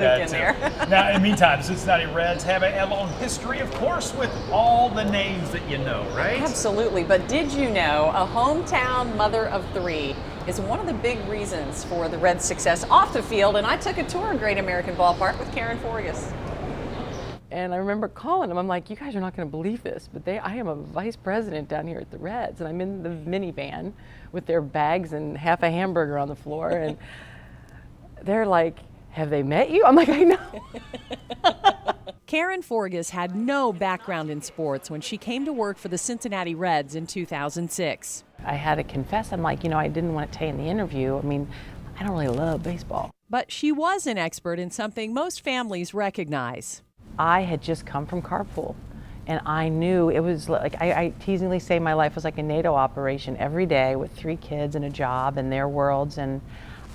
In there. Now, in the meantime, the Cincinnati Reds have a long history, of course, with all the names that you know, right? Absolutely. But did you know a hometown mother of three is one of the big reasons for the Reds' success off the field? And I took a tour of Great American Ballpark with Karen Forgus. And I remember calling them. I'm like, you guys are not going to believe this, but I am a vice president down here at the Reds, and I'm in the minivan with their bags and half a hamburger on the floor, and they're like, have they met you? I'm like, I know. Karen Forgus had no background in sports when she came to work for the Cincinnati Reds in 2006. I had to confess, I'm like, I didn't want to tell you in the interview. I mean, I don't really love baseball. But she was an expert in something most families recognize. I had just come from carpool, and I knew it was like, I teasingly say my life was like a NATO operation every day with 3 kids and a job and their worlds, and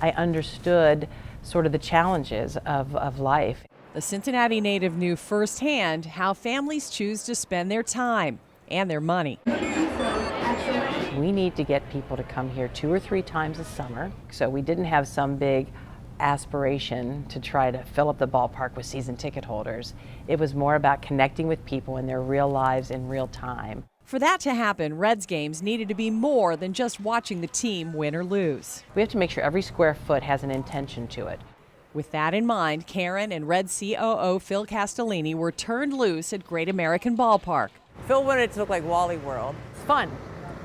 I understood sort of the challenges of life. The Cincinnati native knew firsthand how families choose to spend their time and their money. We need to get people to come here 2 or 3 times a summer, so we didn't have some big aspiration to try to fill up the ballpark with season ticket holders. It was more about connecting with people in their real lives in real time. For that to happen, Reds games needed to be more than just watching the team win or lose. We have to make sure every square foot has an intention to it. With that in mind, Karen and Reds COO Phil Castellini were turned loose at Great American Ballpark. Phil wanted it to look like Wally World. It's fun.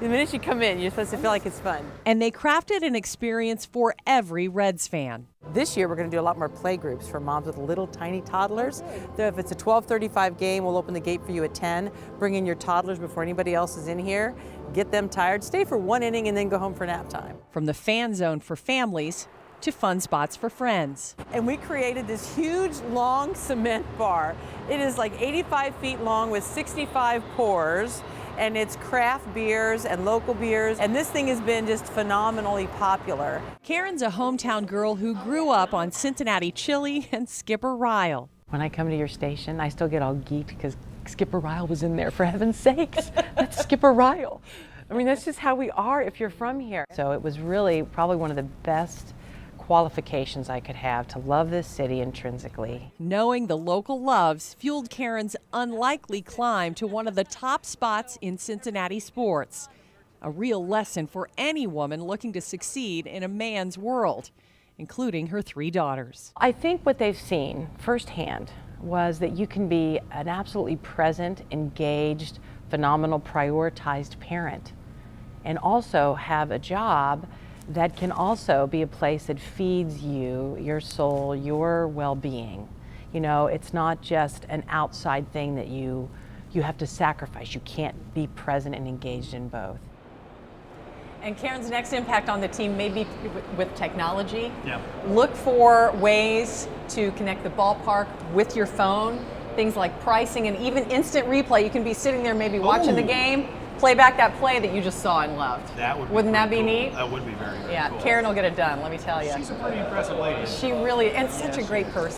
The minute you come in, you're supposed to feel like it's fun. And they crafted an experience for every Reds fan. This year, we're going to do a lot more play groups for moms with little tiny toddlers. So if it's a 12:35 game, we'll open the gate for you at 10. Bring in your toddlers before anybody else is in here. Get them tired. Stay for 1 inning and then go home for nap time. From the fan zone for families to fun spots for friends. And we created this huge, long cement bar. It is like 85 feet long with 65 pours. And it's craft beers and local beers, and this thing has been just phenomenally popular. Karen's a hometown girl who grew up on Cincinnati chili and Skipper Ryle. When I come to your station, I still get all geeked because Skipper Ryle was in there, for heaven's sakes. That's Skipper Ryle. I mean, that's just how we are if you're from here. So it was really probably one of the best qualifications I could have to love this city intrinsically. Knowing the local loves fueled Karen's unlikely climb to one of the top spots in Cincinnati sports. A real lesson for any woman looking to succeed in a man's world, including her 3 daughters. I think what they've seen firsthand was that you can be an absolutely present, engaged, phenomenal, prioritized parent, and also have a job that can also be a place that feeds you, your soul, your well-being. It's not just an outside thing that you have to sacrifice. You can't be present and engaged in both. And Karen's next impact on the team may be with technology. Yeah. Look for ways to connect the ballpark with your phone, things like pricing and even instant replay. You can be sitting there maybe watching the game, play back that play that you just saw and loved. Wouldn't that be cool. neat? That would be very, very Yeah, cool. Karen will get it done, let me tell you. She's a pretty impressive lady. She really, and such a great person.